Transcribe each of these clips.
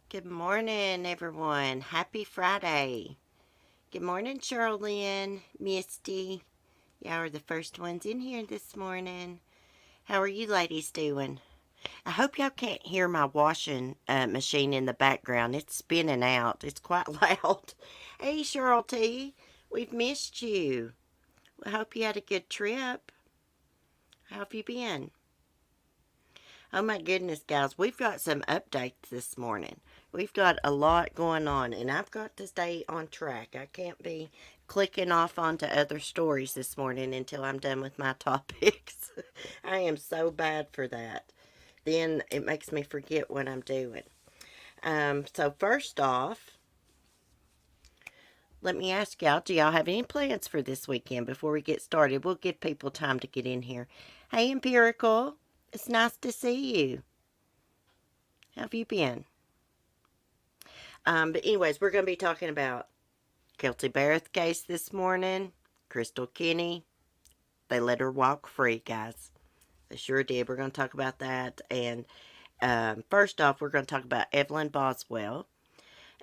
Good morning, everyone. Happy Friday. Good morning, Charlene, Misty. Y'all are the first ones in here this morning. How are you ladies doing? I hope y'all can't hear my washing machine in the background. It's spinning out. It's quite loud. Hey, Cheryl T. We've missed you. I hope you had a good trip. How have you been? Oh my goodness, guys, we've got some updates this morning. We've got a lot going on, and I've got to stay on track. I can't be clicking off onto other stories this morning until I'm done with my topics. I am so bad for that. Then it makes me forget what I'm doing. So first off, let me ask y'all, do y'all have any plans for this weekend before we get started? We'll give people time to get in here. Hey, Empirical, it's nice to see you. How have you been? But anyways, we're going to be talking about Kelsey Berreth case this morning. Crystal Kinney, they let her walk free, guys. They sure did. We're going to talk about that. And first off, we're going to talk about Evelyn Boswell.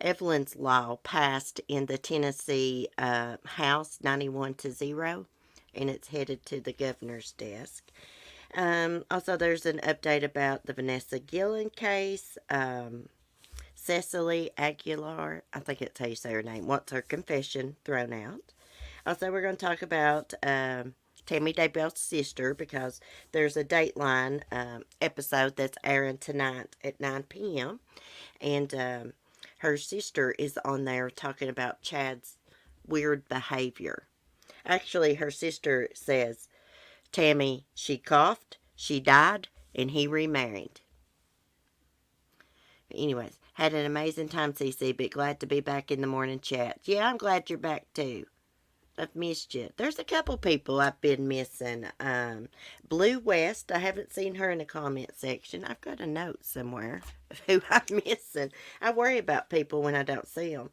Evelyn's law passed in the Tennessee House 91-0, and it's headed to the governor's desk. Also, there's an update about the Vanessa Guillen case. Cecily Aguilar, I think it's how you say her name, wants her confession thrown out. Also, we're going to talk about Tammy Daybell's sister because there's a Dateline episode that's airing tonight at 9 p.m. And her sister is on there talking about Chad's weird behavior. Actually, her sister says, Tammy, she coughed, she died, and he remarried. Anyways, had an amazing time, CC, but glad to be back in the morning chat. Yeah, I'm glad you're back too. I've missed you. There's a couple people I've been missing. Blue West, I haven't seen her in the comment section. I've got a note somewhere of who I'm missing. I worry about people when I don't see them.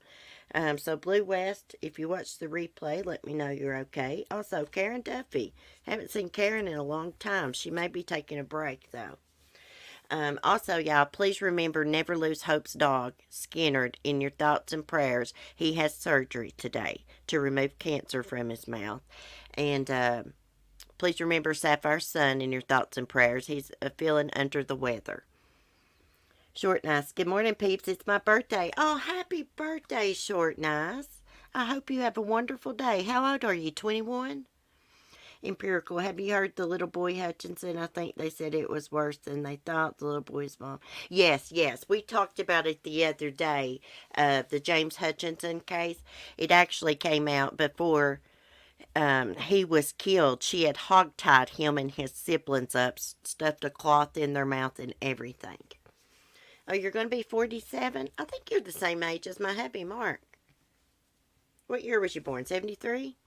So Blue West, if you watch the replay, let me know you're okay. Also, Karen Duffy. Haven't seen Karen in a long time. She may be taking a break, though. Also, y'all, please remember never lose hope's dog, Skinnerd, in your thoughts and prayers. He has surgery today to remove cancer from his mouth. And please remember Sapphire's son in your thoughts and prayers. He's feeling under the weather. Short Nice. Good morning, peeps. It's my birthday. Oh, happy birthday, Short Nice. I hope you have a wonderful day. How old are you? 21? Empirical. Have you heard the little boy Hutchinson? I think they said it was worse than they thought, the little boy's mom. Yes, yes. We talked about it the other day, the James Hutchinson case. It actually came out before he was killed. She had hogtied him and his siblings up, stuffed a cloth in their mouth and everything. Oh, you're going to be 47? I think you're the same age as my hubby, Mark. What year was you born? 73?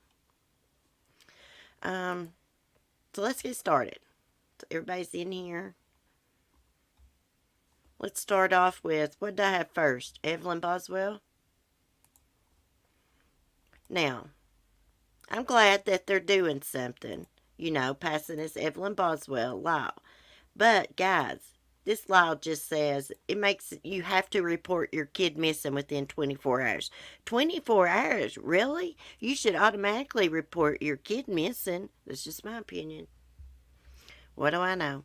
So let's get started. So everybody's in here. Let's start off with, what did I have first? Evelyn Boswell? Now, I'm glad that they're doing something. You know, passing this Evelyn Boswell law. But, guys, this law just says it makes you have to report your kid missing within 24 hours. 24 hours? Really? You should automatically report your kid missing. That's just my opinion. What do I know?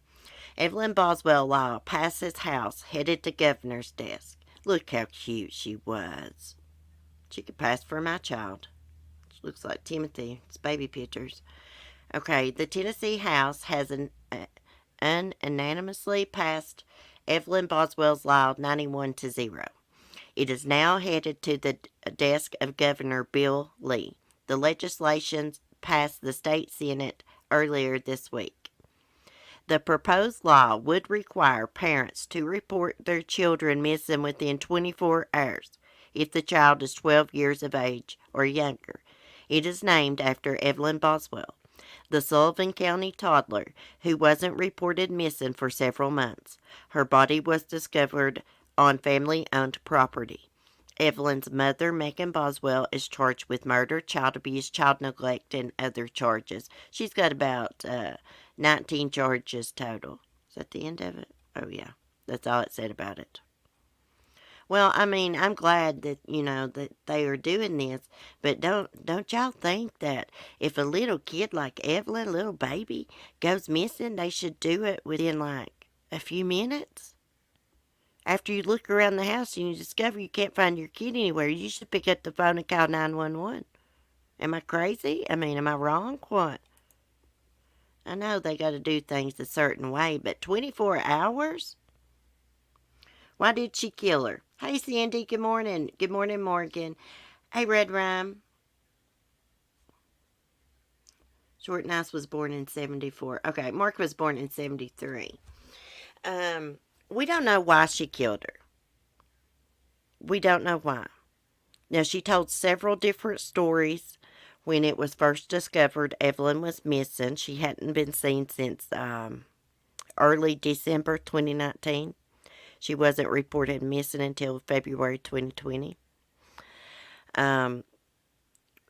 Evelyn Boswell law passes House, headed to governor's desk. Look how cute she was. She could pass for my child. She looks like Timothy. It's baby pictures. Okay, the Tennessee House has unanimously passed Evelyn Boswell's law 91-0. It is now headed to the desk of Governor Bill Lee. The legislation passed the state Senate earlier this week. The proposed law would require parents to report their children missing within 24 hours if the child is 12 years of age or younger. It is named after Evelyn Boswell, the Sullivan County toddler who wasn't reported missing for several months. Her body was discovered on family-owned property. Evelyn's mother, Megan Boswell, is charged with murder, child abuse, child neglect, and other charges. She's got about 19 charges total. Is that the end of it? Oh, yeah. That's all it said about it. Well, I mean, I'm glad that, that they are doing this, but don't y'all think that if a little kid like Evelyn, a little baby, goes missing, they should do it within like a few minutes? After you look around the house and you discover you can't find your kid anywhere, you should pick up the phone and call 911. Am I crazy? I mean, am I wrong? What? I know they got to do things a certain way, but 24 hours? Why did she kill her? Hey, Sandy, good morning. Good morning, Morgan. Hey, Red Rhyme. Short Nice was born in 74. Okay, Mark was born in 73. We don't know why she killed her. We don't know why. Now, she told several different stories. When it was first discovered Evelyn was missing, she hadn't been seen since early December 2019. She wasn't reported missing until February 2020. Um,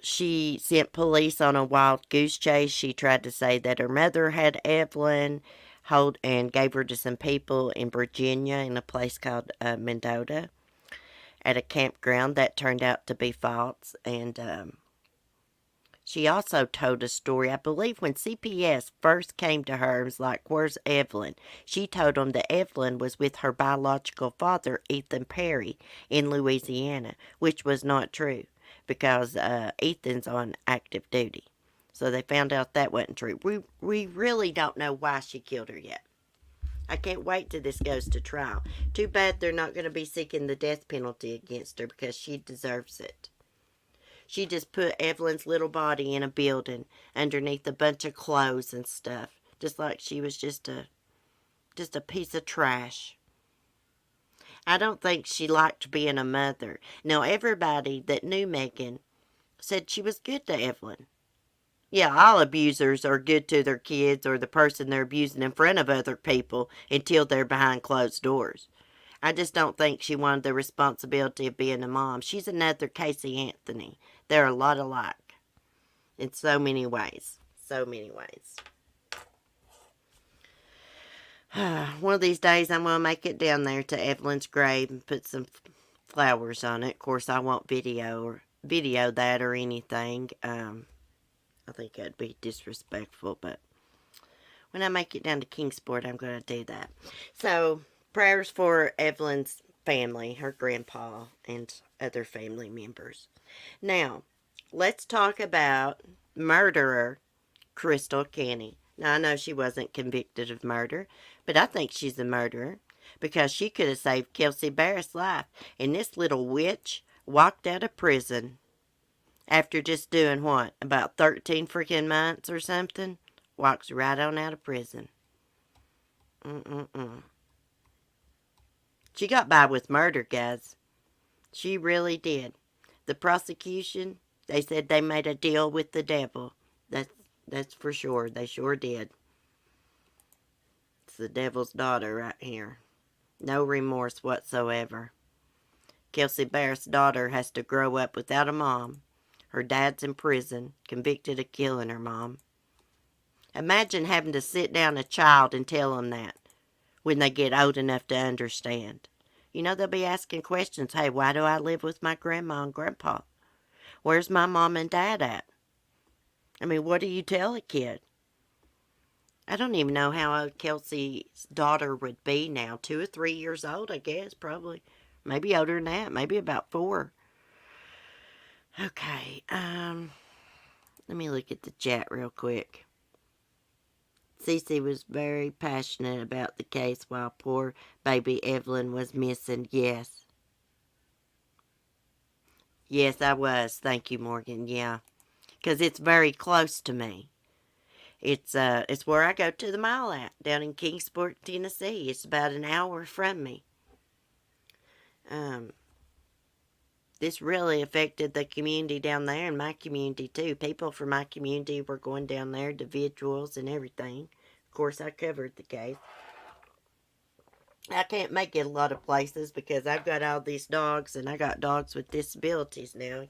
she sent police on a wild goose chase. She tried to say that her mother had Evelyn hold and gave her to some people in Virginia in a place called Mendota at a campground. That turned out to be false. And she also told a story, I believe, when CPS first came to her and was like, "Where's Evelyn?" She told them that Evelyn was with her biological father, Ethan Perry, in Louisiana, which was not true because Ethan's on active duty. So they found out that wasn't true. We really don't know why she killed her yet. I can't wait till this goes to trial. Too bad they're not going to be seeking the death penalty against her because she deserves it. She just put Evelyn's little body in a building underneath a bunch of clothes and stuff, just like she was just a piece of trash. I don't think she liked being a mother. Now, everybody that knew Megan said she was good to Evelyn. Yeah, all abusers are good to their kids or the person they're abusing in front of other people until they're behind closed doors. I just don't think she wanted the responsibility of being a mom. She's another Casey Anthony. They're a lot alike in so many ways. So many ways. One of these days I'm going to make it down there to Evelyn's grave and put some flowers on it. Of course, I won't video that or anything. I think that'd be disrespectful, but when I make it down to Kingsport, I'm going to do that. So, prayers for Evelyn's family, her grandpa, and other family members. Now, let's talk about murderer Crystal Kenny. Now, I know she wasn't convicted of murder, but I think she's a murderer because she could have saved Kelsey Berreth's life. And this little witch walked out of prison after just doing what? About 13 freaking months or something? Walks right on out of prison. Mm-mm-mm. She got by with murder, guys. She really did. The prosecution, they said they made a deal with the devil. That's for sure. They sure did. It's the devil's daughter right here. No remorse whatsoever. Kelsey Berreth's daughter has to grow up without a mom. Her dad's in prison, convicted of killing her mom. Imagine having to sit down a child and tell them that when they get old enough to understand. They'll be asking questions. Hey, why do I live with my grandma and grandpa? Where's my mom and dad at? I mean, what do you tell a kid? I don't even know how old Kelsey's daughter would be now. 2 or 3 years old, I guess, probably. Maybe older than that. Maybe about 4. Okay, let me look at the chat real quick. Cece was very passionate about the case while poor baby Evelyn was missing. Yes. Yes, I was. Thank you, Morgan. Yeah. Because it's very close to me. It's where I go to the mall at, down in Kingsport, Tennessee. It's about an hour from me. This really affected the community down there and my community too. People from my community were going down there, individuals and everything. Of course, I covered the case. I can't make it a lot of places because I've got all these dogs and I got dogs with disabilities now,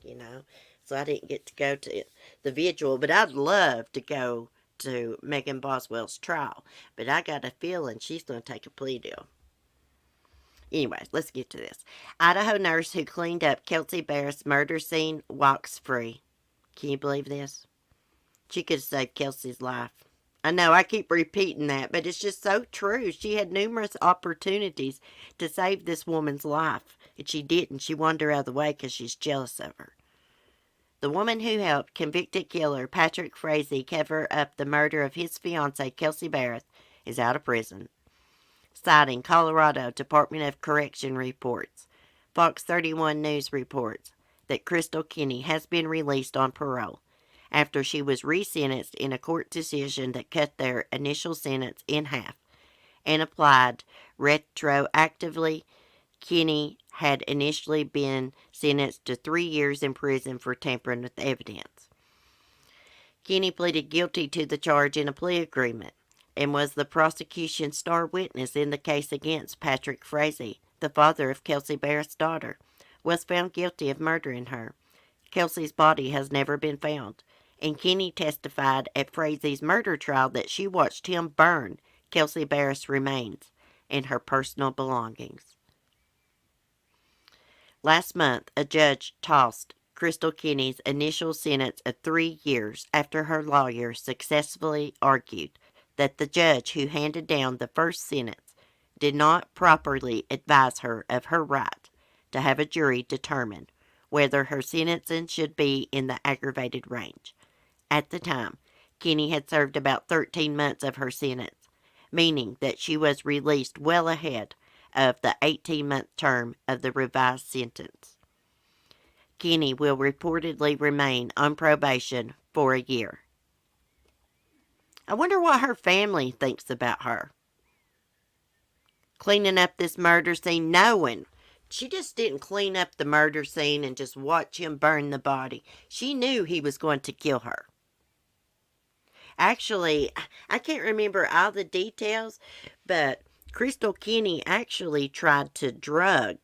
So I didn't get to go to the vigil, but I'd love to go to Megan Boswell's trial. But I got a feeling she's going to take a plea deal. Anyways, let's get to this. Idaho nurse who cleaned up Kelsey Berreth's murder scene walks free. Can you believe this? She could have saved Kelsey's life. I know I keep repeating that, but it's just so true. She had numerous opportunities to save this woman's life, and she didn't. She wanted her out of the way because she's jealous of her. The woman who helped convicted killer Patrick Frazee cover up the murder of his fiancée, Kelsey Berreth, is out of prison, citing Colorado Department of Correction reports. Fox 31 News reports that Crystal Kinney has been released on parole after she was resentenced in a court decision that cut their initial sentence in half and applied retroactively. Kinney had initially been sentenced to 3 years in prison for tampering with evidence. Kinney pleaded guilty to the charge in a plea agreement and was the prosecution's star witness in the case against Patrick Frazee, the father of Kelsey Berreth's daughter, was found guilty of murdering her. Kelsey's body has never been found, and Kinney testified at Frazee's murder trial that she watched him burn Kelsey Berreth's remains and her personal belongings. Last month, a judge tossed Crystal Kinney's initial sentence of 3 years after her lawyer successfully argued that the judge who handed down the first sentence did not properly advise her of her right to have a jury determine whether her sentencing should be in the aggravated range. At the time, Kinney had served about 13 months of her sentence, meaning that she was released well ahead of the 18-month term of the revised sentence. Kinney will reportedly remain on probation for a year. I wonder what her family thinks about her. Cleaning up this murder scene, knowing she just didn't clean up the murder scene and just watch him burn the body. She knew he was going to kill her. Actually, I can't remember all the details, but Crystal Kinney actually tried to drug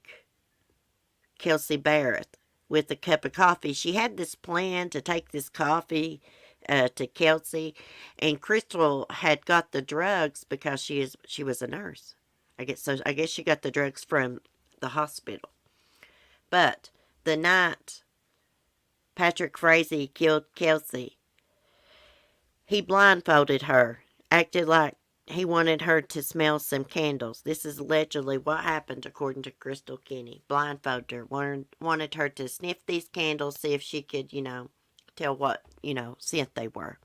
Kelsey Berreth with a cup of coffee. She had this plan to take this coffee to Kelsey, and Crystal had got the drugs because she was a nurse. I guess she got the drugs from the hospital. But the night Patrick Frazee killed Kelsey, he blindfolded her, acted like he wanted her to smell some candles. This is allegedly what happened, according to Crystal Kinney. Blindfolded her, wanted her to sniff these candles, see if she could, tell what, scent they were.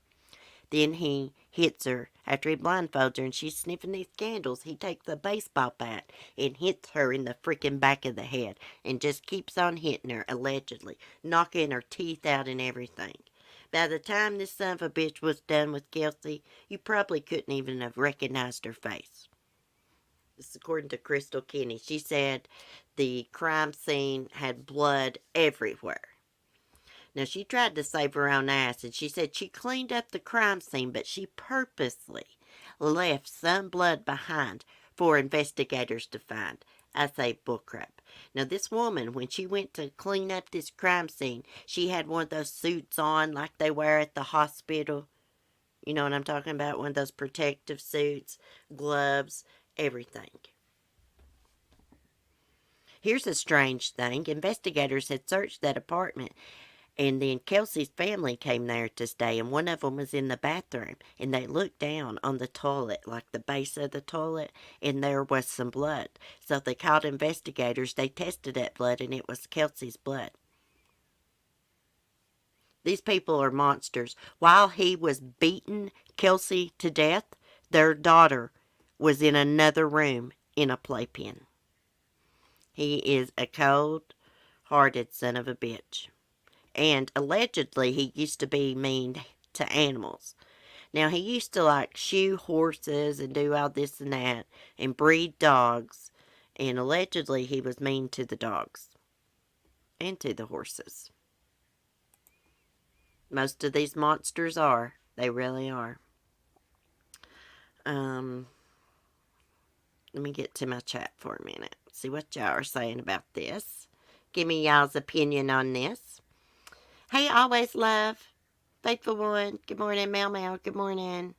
Then he hits her. After he blindfolds her and she's sniffing these candles, he takes a baseball bat and hits her in the freaking back of the head and just keeps on hitting her, allegedly, knocking her teeth out and everything. By the time this son of a bitch was done with Kelsey, you probably couldn't even have recognized her face. This is according to Crystal Kinney. She said the crime scene had blood everywhere. Now, she tried to save her own ass, and she said she cleaned up the crime scene, but she purposely left some blood behind for investigators to find. I say bullcrap. Now, this woman, when she went to clean up this crime scene, she had one of those suits on like they wear at the hospital. You know what I'm talking about? One of those protective suits, gloves, everything. Here's a strange thing. Investigators had searched that apartment, and then Kelsey's family came there to stay, and one of them was in the bathroom, and they looked down on the toilet, like the base of the toilet, and there was some blood. So they called investigators. They tested that blood, and it was Kelsey's blood. These people are monsters. While he was beating Kelsey to death, their daughter was in another room in a playpen. He is a cold-hearted son of a bitch. And allegedly, he used to be mean to animals. Now, he used to shoe horses and do all this and that and breed dogs. And allegedly, he was mean to the dogs and to the horses. Most of these monsters are. They really are. Let me get to my chat for a minute. See what y'all are saying about this. Give me y'all's opinion on this. Hey, always love. Faithful one. Good morning, Mel Mel. Good morning.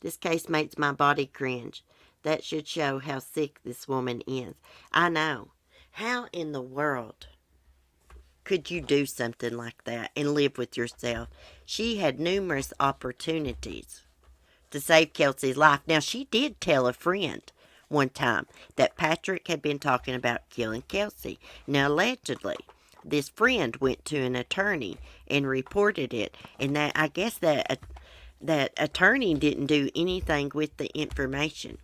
This case makes my body cringe. That should show how sick this woman is. I know. How in the world could you do something like that and live with yourself? She had numerous opportunities to save Kelsey's life. Now, she did tell a friend one time that Patrick had been talking about killing Kelsey. Now, allegedly, this friend went to an attorney and reported it, and that I guess that attorney didn't do anything with the information.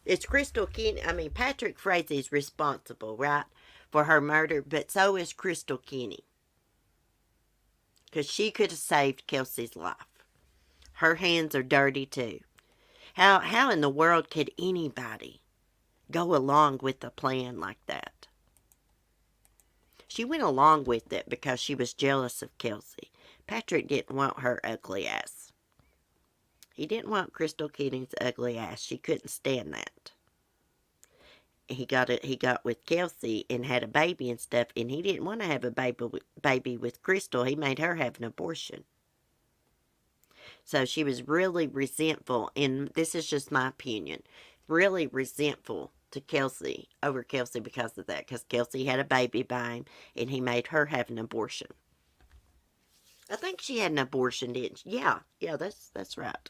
It's Crystal Kenny. I mean, Patrick Frazie's responsible, right, for her murder, but so is Crystal Kenny. Because she could have saved Kelsey's life. Her hands are dirty, too. How in the world could anybody go along with a plan like that? She went along with it because she was jealous of Kelsey. Patrick didn't want her ugly ass. He didn't want Crystal Kenny's ugly ass. She couldn't stand that. He got with Kelsey and had a baby and stuff, and he didn't want to have a baby with Crystal. He made her have an abortion. So she was really resentful, and this is just my opinion, really resentful to Kelsey, over Kelsey because of that, because Kelsey had a baby by him, and he made her have an abortion. I think she had an abortion, didn't she? Yeah, that's right.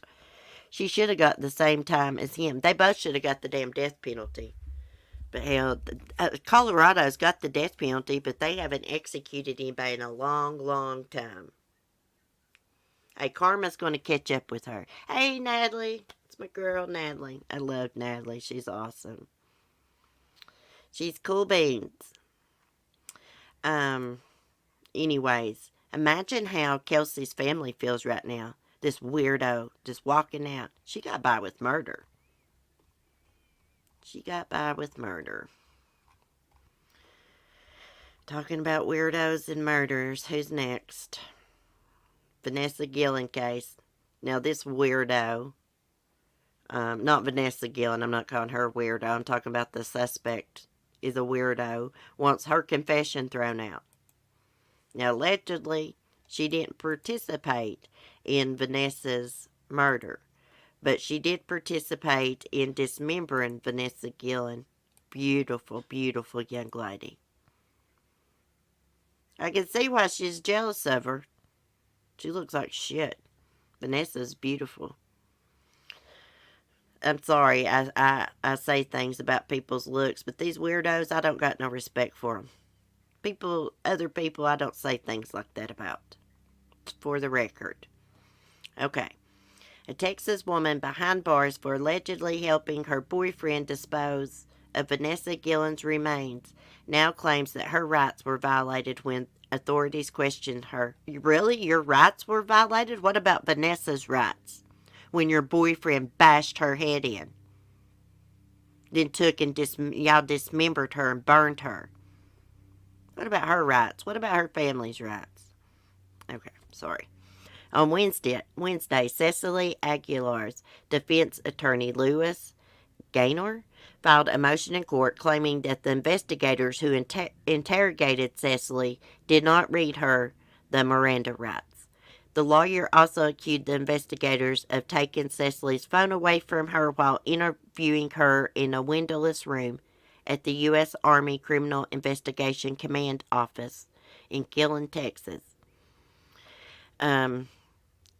She should have got the same time as him. They both should have got the damn death penalty. But hell, Colorado's got the death penalty, but they haven't executed anybody in a long, long time. Hey, Karma's going to catch up with her. Hey, Natalie. It's my girl, Natalie. I love Natalie. She's awesome. She's cool beans. Anyways, imagine how Kelsey's family feels right now. This weirdo just walking out. She got by with murder. She got by with murder. Talking about weirdos and murders. Who's next? Vanessa Guillen case. Now this weirdo, not Vanessa Guillen, I'm not calling her a weirdo, I'm talking about the suspect is a weirdo, wants her confession thrown out. Now allegedly, she didn't participate in Vanessa's murder, but she did participate in dismembering Vanessa Guillen. Beautiful, beautiful young lady. I can see why she's jealous of her. She looks like shit. Vanessa's beautiful. I'm sorry, I say things about people's looks, but these weirdos, I don't got no respect for them. Other people, I don't say things like that about. For the record. Okay. A Texas woman behind bars for allegedly helping her boyfriend dispose of Vanessa Guillen's remains now claims that her rights were violated when authorities questioned her. Really? Your rights were violated? What about Vanessa's rights? When your boyfriend bashed her head in. Then took and y'all dismembered her and burned her. What about her rights? What about her family's rights? Okay, sorry. On Wednesday, Cecily Aguilar's defense attorney, Louis Gaynor, filed a motion in court claiming that the investigators who interrogated Cecily did not read her the Miranda rights. The lawyer also accused the investigators of taking Cecily's phone away from her while interviewing her in a windowless room at the U.S. Army Criminal Investigation Command Office in Gillen, Texas.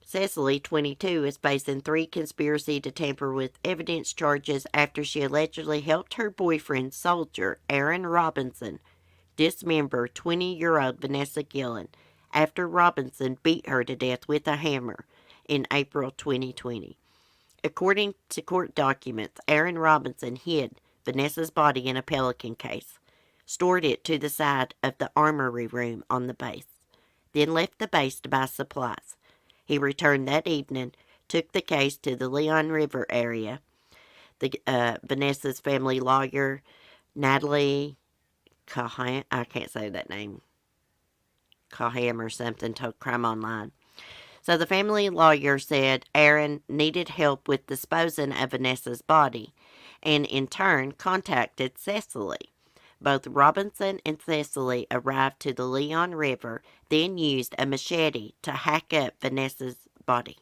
Cecily, 22, is facing 3 conspiracy to tamper with evidence charges after she allegedly helped her boyfriend, soldier Aaron Robinson, dismember 20-year-old Vanessa Guillen after Robinson beat her to death with a hammer in April 2020. According to court documents, Aaron Robinson hid Vanessa's body in a pelican case, stored it to the side of the armory room on the base, then left the base to buy supplies. He returned that evening, took the case to the Leon River area. Vanessa's family lawyer, Natalie Cahan, I can't say that name, Caham or something, told Crime Online. So the family lawyer said Aaron needed help with disposing of Vanessa's body, and in turn contacted Cecily. Both Robinson and Cecily arrived to the Leon River, then used a machete to hack up Vanessa's body.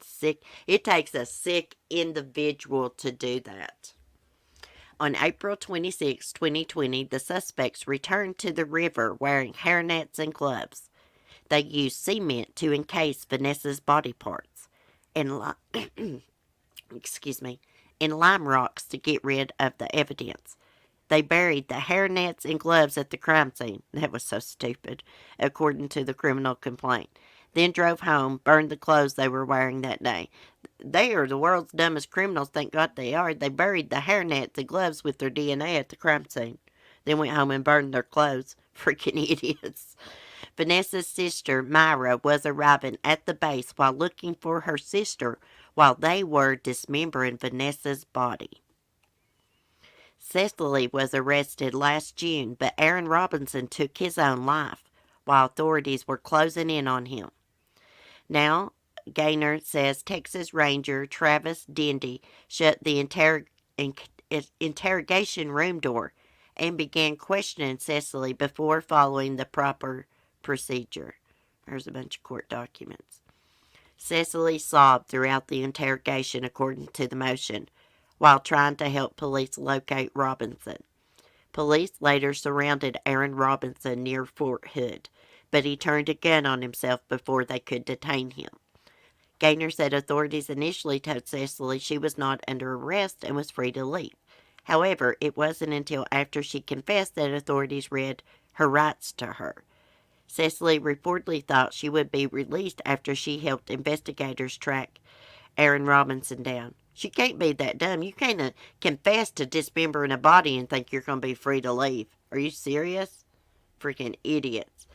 Sick. It takes a sick individual to do that. On April 26, 2020, the suspects returned to the river wearing hairnets and gloves. They used cement to encase Vanessa's body parts and excuse me, and lime rocks to get rid of the evidence. They buried the hairnets and gloves at the crime scene. That was so stupid, according to the criminal complaint. Then drove home, burned the clothes they were wearing that day. They are the world's dumbest criminals, thank God they are. They buried the hairnets and gloves with their DNA at the crime scene. Then went home and burned their clothes. Freaking idiots. Vanessa's sister, Myra, was arriving at the base while looking for her sister while they were dismembering Vanessa's body. Cecily was arrested last June, but Aaron Robinson took his own life while authorities were closing in on him. Now, Gaynor says Texas Ranger Travis Dendy shut the interrogation room door and began questioning Cecily before following the proper procedure. There's a bunch of court documents. Cecily sobbed throughout the interrogation, according to the motion, while trying to help police locate Robinson. Police later surrounded Aaron Robinson near Fort Hood, but he turned a gun on himself before they could detain him. Gaynor said authorities initially told Cecily she was not under arrest and was free to leave. However, it wasn't until after she confessed that authorities read her rights to her. Cecily reportedly thought she would be released after she helped investigators track Aaron Robinson down. She can't be that dumb. You can't confess to dismembering a body and think you're going to be free to leave. Are you serious? Freaking idiots.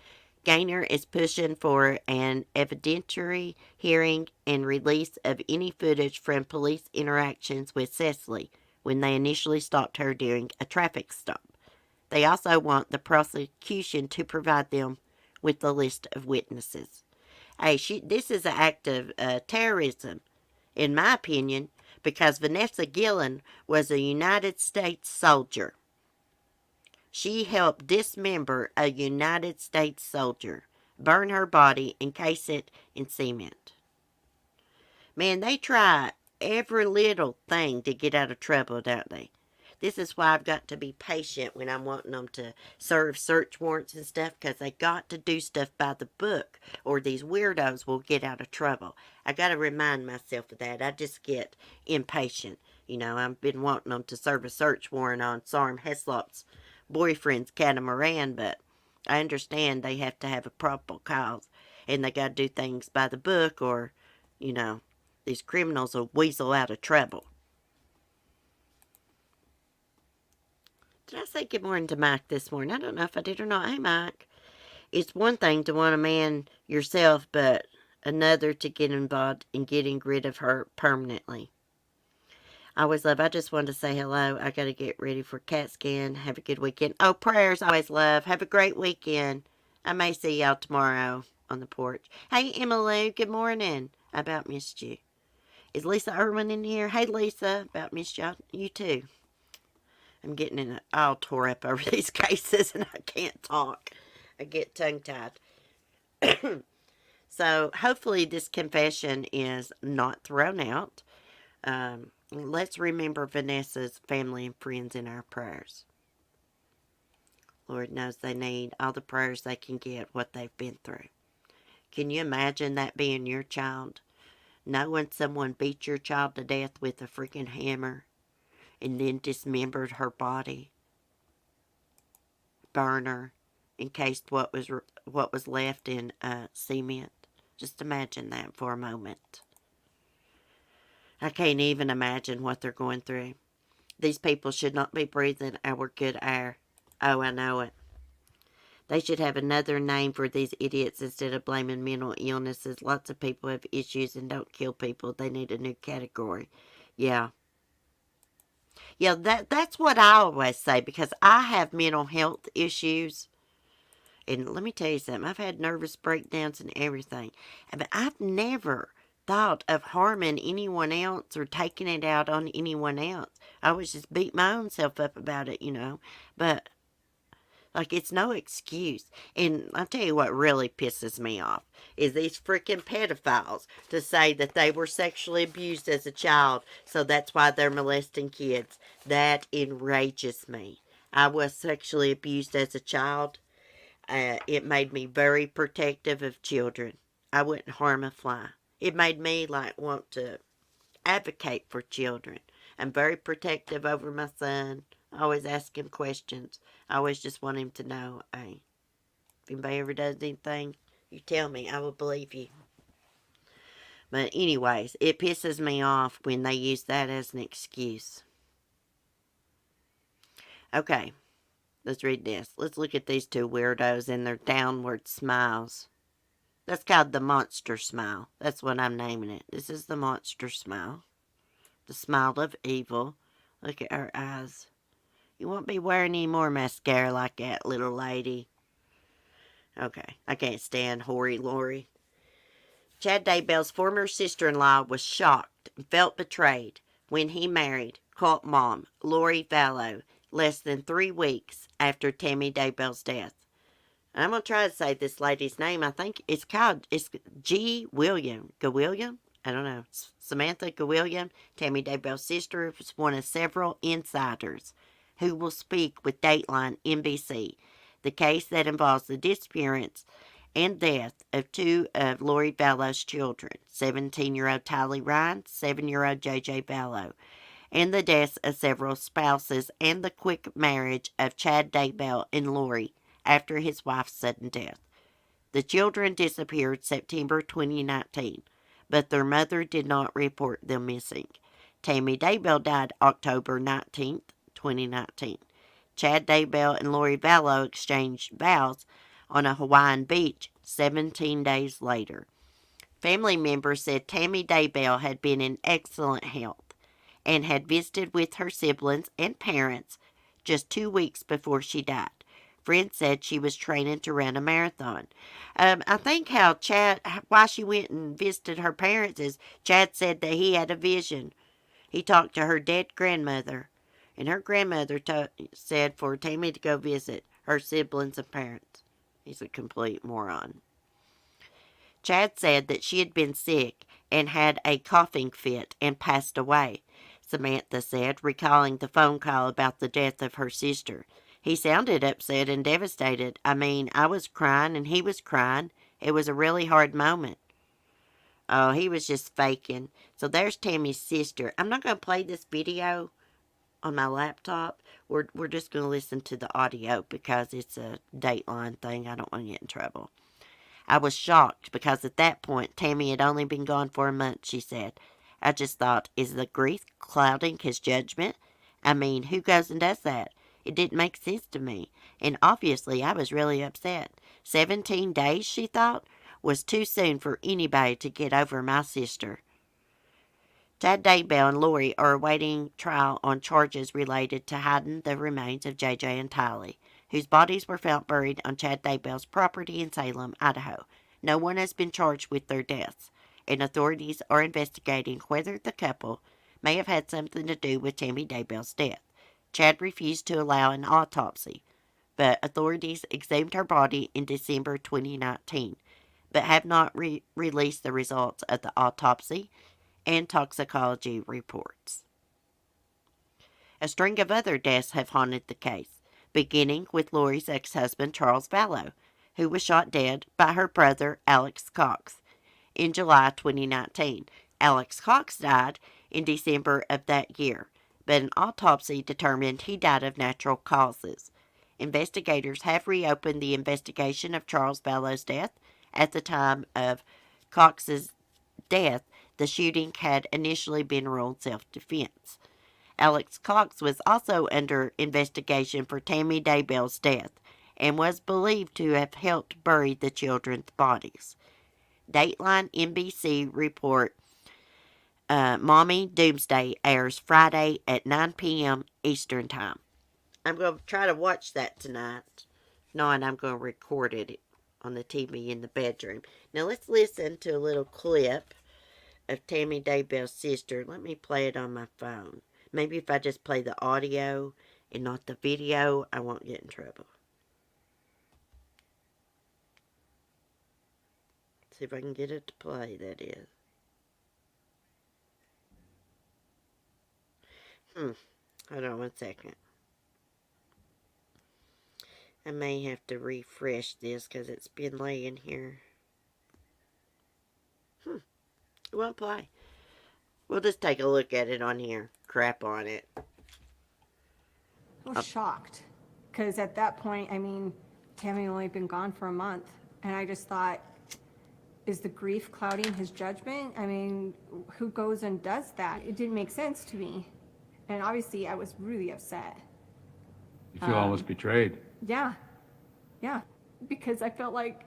Gaynor is pushing for an evidentiary hearing and release of any footage from police interactions with Cecily when they initially stopped her during a traffic stop. They also want the prosecution to provide them with the list of witnesses. Hey, this is an act of terrorism, in my opinion, because Vanessa Guillen was a United States soldier. She helped dismember a United States soldier, burn her body, encase it in cement. Man, they try every little thing to get out of trouble, don't they? This is why I've got to be patient when I'm wanting them to serve search warrants and stuff, because they got to do stuff by the book, or these weirdos will get out of trouble. I got to remind myself of that. I just get impatient. You know, I've been wanting them to serve a search warrant on Sarm Heslop's boyfriend's catamaran, but I understand they have to have a probable cause, and they got to do things by the book, or, you know, these criminals will weasel out of trouble. Did I say good morning to Mike this morning? I don't know if I did or not. Hey, Mike. It's one thing to want a man yourself, but another to get involved in getting rid of her permanently. I always love. I just wanted to say hello. I got to get ready for CAT scan. Have a good weekend. Oh, prayers. Always love. Have a great weekend. I may see y'all tomorrow on the porch. Hey, Emily. Good morning. I about missed you. Is Lisa Irwin in here? Hey, Lisa. About missed y'all. You too. I'm getting all tore up over these cases and I can't talk. I get tongue-tied. So hopefully this confession is not thrown out. Let's remember Vanessa's family and friends in our prayers. Lord knows they need all the prayers they can get, what they've been through. Can you imagine that being your child? Knowing someone beat your child to death with a freaking hammer and then dismembered her body, burn her, encased what was left in cement. Just imagine that for a moment. I can't even imagine what they're going through. These people should not be breathing our good air. Oh, I know it. They should have another name for these idiots instead of blaming mental illnesses. Lots of people have issues and don't kill people. They need a new category. Yeah. Yeah, that's what I always say, because I have mental health issues. And let me tell you something. I've had nervous breakdowns and everything. But I've never thought of harming anyone else or taking it out on anyone else. I always just beat my own self up about it, you know. But Like, it's no excuse. And I'll tell you what really pisses me off is these freaking pedophiles to say that they were sexually abused as a child, so that's why they're molesting kids. That enrages me. I was sexually abused as a child. It made me very protective of children. I wouldn't harm a fly. It made me, like, want to advocate for children. I'm very protective over my son. I always ask him questions. I always just want him to know, hey, if anybody ever does anything, you tell me. I will believe you. But anyways, it pisses me off when they use that as an excuse. Okay, let's read this. Let's look at these two weirdos and their downward smiles. That's called the monster smile. That's what I'm naming it. This is the monster smile. The smile of evil. Look at her eyes. You won't be wearing any more mascara like that, little lady. Okay, I can't stand Hoary Lori. Chad Daybell's former sister-in-law was shocked and felt betrayed when he married cult mom Lori Vallow less than 3 weeks after Tammy Daybell's death. I'm going to try to say this lady's name. I think it's Gawilliam. I don't know. Samantha Gawilliam, Tammy Daybell's sister, was one of several insiders who will speak with Dateline NBC. The case that involves the disappearance and death of 2 of Lori Vallow's children, 17-year-old Tylee Ryan, 7-year-old JJ Vallow, and the deaths of several spouses and the quick marriage of Chad Daybell and Lori after his wife's sudden death. The children disappeared September 2019, but their mother did not report them missing. Tammy Daybell died October 19th, 2019. Chad Daybell and Lori Vallow exchanged vows on a Hawaiian beach 17 days later. Family members said Tammy Daybell had been in excellent health and had visited with her siblings and parents just 2 weeks before she died. Friends said she was training to run a marathon. I think why she went and visited her parents is Chad said that he had a vision. He talked to her dead grandmother, and her grandmother said for Tammy to go visit her siblings and parents. He's a complete moron. Chad said that she had been sick and had a coughing fit and passed away, Samantha said, recalling the phone call about the death of her sister. He sounded upset and devastated. I mean, I was crying and he was crying. It was a really hard moment. Oh, he was just faking. So there's Tammy's sister. I'm not going to play this video on my laptop. We're just going to listen to the audio because it's a Dateline thing. I don't want to get in trouble. I was shocked because at that point, Tammy had only been gone for a month, she said. I just thought, is the grief clouding his judgment? I mean, who goes and does that? It didn't make sense to me, and obviously I was really upset. 17 days, she thought, was too soon for anybody to get over my sister. Chad Daybell and Lori are awaiting trial on charges related to hiding the remains of JJ and Tylee, whose bodies were found buried on Chad Daybell's property in Salem, Idaho. No one has been charged with their deaths, and authorities are investigating whether the couple may have had something to do with Tammy Daybell's death. Chad refused to allow an autopsy, but authorities examined her body in December 2019, but have not released the results of the autopsy and toxicology reports. A string of other deaths have haunted the case, beginning with Lori's ex-husband Charles Vallow, who was shot dead by her brother Alex Cox in July 2019. Alex Cox died in December of that year, but an autopsy determined he died of natural causes. Investigators have reopened the investigation of Charles Vallow's death. At the time of Cox's death, the shooting had initially been ruled self-defense. Alex Cox was also under investigation for Tammy Daybell's death and was believed to have helped bury the children's bodies. Dateline NBC report Mommy Doomsday airs Friday at 9 p.m. Eastern Time. I'm going to try to watch that tonight. If not, I'm going to record it on the TV in the bedroom. Now let's listen to a little clip of Tammy Daybell's sister. Let me play it on my phone. Maybe if I just play the audio and not the video, I won't get in trouble. See if I can get it to play, that is. Hold on one second. I may have to refresh this because it's been laying here. It won't play. We'll just take a look at it on here. Crap on it. I was shocked because at that point, I mean, Tammy had only been gone for a month. And I just thought, is the grief clouding his judgment? I mean, who goes and does that? It didn't make sense to me. And obviously, I was really upset. You feel almost betrayed. Yeah. Yeah. Because I felt like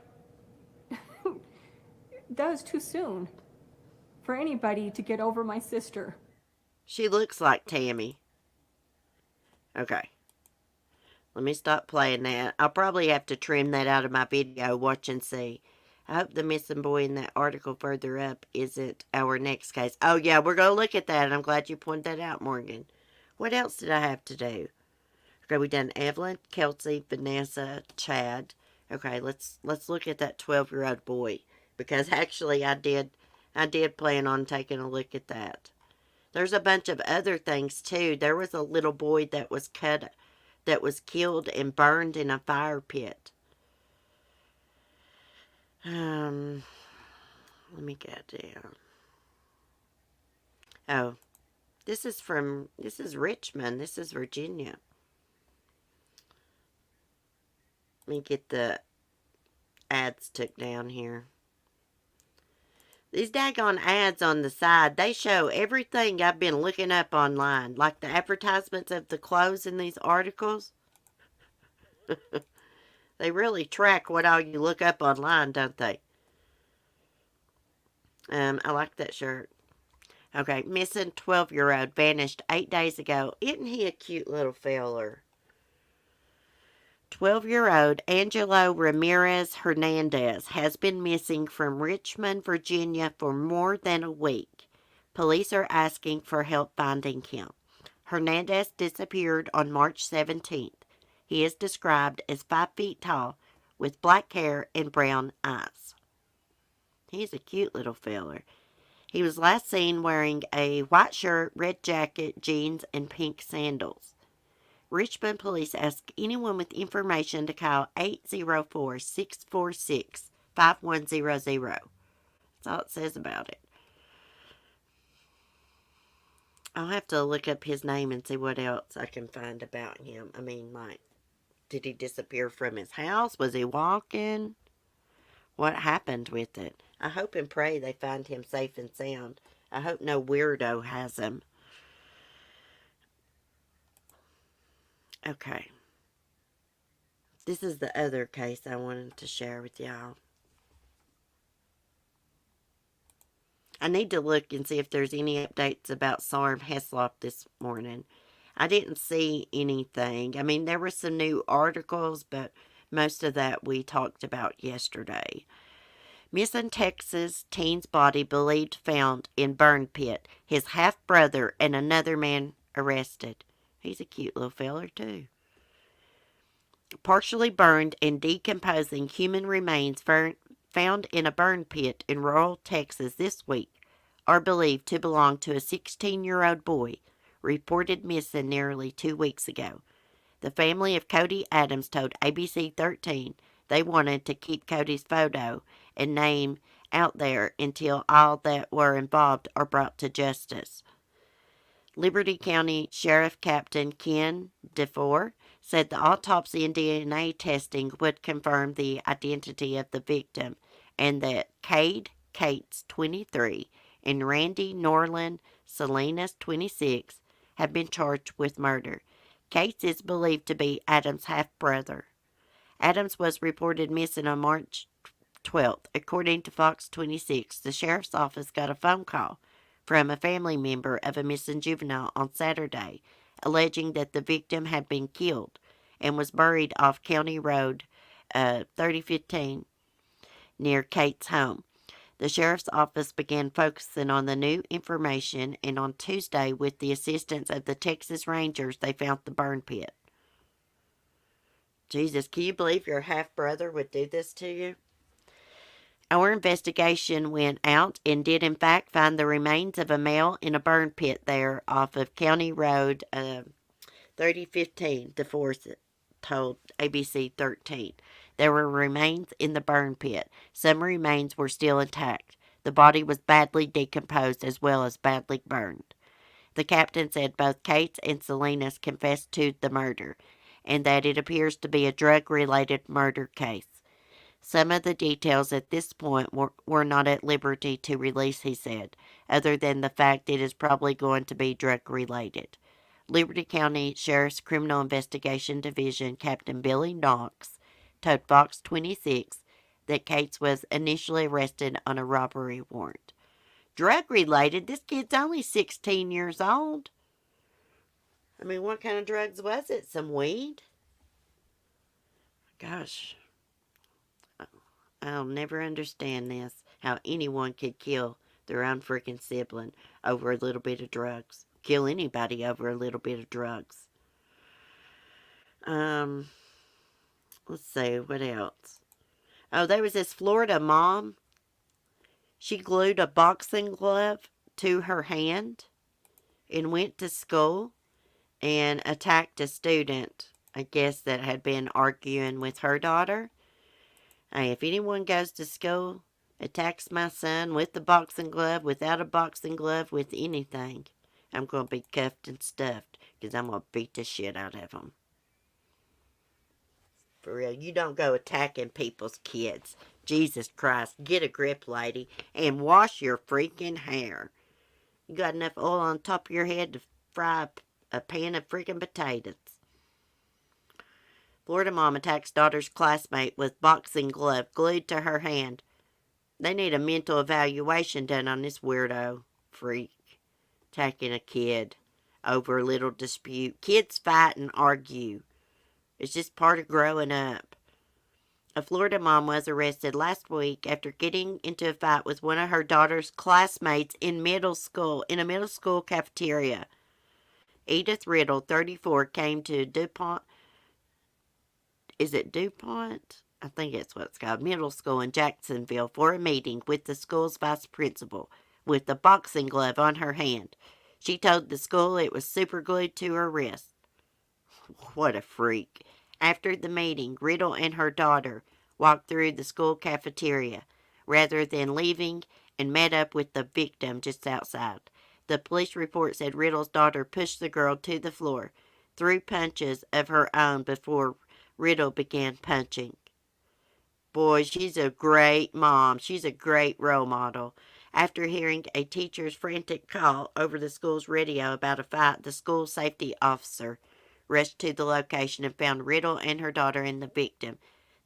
that was too soon for anybody to get over my sister. She looks like Tammy. Okay. Let me stop playing that. I'll probably have to trim that out of my video. Watch and see. I hope the missing boy in that article further up isn't our next case. Oh, yeah, we're going to look at that. And I'm glad you pointed that out, Morgan. What else did I have to do? Okay, we done Evelyn, Kelsey, Vanessa, Chad. Okay, let's look at that 12-year-old boy. Because actually I did plan on taking a look at that. There's a bunch of other things, too. There was a little boy that was killed and burned in a fire pit. Let me get down. Oh, this is Richmond. This is Virginia. Let me get the ads took down here. These daggone ads on the side, they show everything I've been looking up online. Like the advertisements of the clothes in these articles. They really track what all you look up online, don't they? I like that shirt. Okay, missing 12-year-old vanished 8 days ago. Isn't he a cute little feller? 12-year-old Angelo Ramirez Hernandez has been missing from Richmond, Virginia for more than a week. Police are asking for help finding him. Hernandez disappeared on March 17th. He is described as 5 feet tall with black hair and brown eyes. He's a cute little feller. He was last seen wearing a white shirt, red jacket, jeans, and pink sandals. Richmond police ask anyone with information to call 804-646-5100. That's all it says about it. I'll have to look up his name and see what else I can find about him. I mean, like, did he disappear from his house? Was he walking? What happened with it? I hope and pray they find him safe and sound. I hope no weirdo has him. Okay. This is the other case I wanted to share with y'all. I need to look and see if there's any updates about Sarm Heslop this morning. I didn't see anything. I mean, there were some new articles, but most of that we talked about yesterday. Missing Texas teen's body believed found in burn pit. His half-brother and another man arrested. He's a cute little feller, too. Partially burned and decomposing human remains found in a burn pit in rural Texas this week are believed to belong to a 16-year-old boy reported missing nearly 2 weeks ago. The family of Cody Adams told ABC 13 they wanted to keep Cody's photo and name out there until all that were involved are brought to justice. Liberty County Sheriff Captain Ken DeFore said the autopsy and DNA testing would confirm the identity of the victim and that Cade Cates, 23, and Randy Norland Salinas, 26, have been charged with murder. Cates is believed to be Adams' half-brother. Adams was reported missing on March 12th. According to Fox 26, the sheriff's office got a phone call from a family member of a missing juvenile on Saturday, alleging that the victim had been killed and was buried off County Road 3015 near Kate's home. The sheriff's office began focusing on the new information, and on Tuesday, with the assistance of the Texas Rangers, they found the burn pit. Jesus, can you believe your half-brother would do this to you? Our investigation went out and did in fact find the remains of a male in a burn pit there off of County Road 3015, DeForest told ABC 13. There were remains in the burn pit. Some remains were still intact. The body was badly decomposed as well as badly burned. The captain said both Kate and Salinas confessed to the murder, and that it appears to be a drug-related murder case. Some of the details at this point were not at liberty to release, he said, other than the fact it is probably going to be drug-related. Liberty County Sheriff's Criminal Investigation Division Captain Billy Knox told Fox 26 that Cates was initially arrested on a robbery warrant. Drug-related? This kid's only 16 years old. I mean, what kind of drugs was it? Some weed? Gosh. I'll never understand this. How anyone could kill their own freaking sibling over a little bit of drugs. Kill anybody over a little bit of drugs. Let's see, what else? Oh, there was this Florida mom. She glued a boxing glove to her hand and went to school and attacked a student, I guess, that had been arguing with her daughter. Hey, if anyone goes to school, attacks my son with the boxing glove, without a boxing glove, with anything, I'm going to be cuffed and stuffed because I'm going to beat the shit out of them. For real, you don't go attacking people's kids. Jesus Christ, get a grip, lady, and wash your freaking hair. You got enough oil on top of your head to fry a pan of freaking potatoes. Florida mom attacks daughter's classmate with boxing glove glued to her hand. They need a mental evaluation done on this weirdo freak. Attacking a kid over a little dispute. Kids fight and argue. It's just part of growing up. A Florida mom was arrested last week after getting into a fight with one of her daughter's classmates in a middle school cafeteria. Edith Riddle, 34, came to DuPont. Is it DuPont? I think that's what it's called. Middle school in Jacksonville for a meeting with the school's vice principal with the boxing glove on her hand. She told the school it was super glued to her wrist. What a freak. After the meeting, Riddle and her daughter walked through the school cafeteria rather than leaving and met up with the victim just outside. The police report said Riddle's daughter pushed the girl to the floor, threw punches of her own before Riddle began punching. Boy, she's a great mom. She's a great role model. After hearing a teacher's frantic call over the school's radio about a fight, the school safety officer rushed to the location and found Riddle and her daughter and the victim.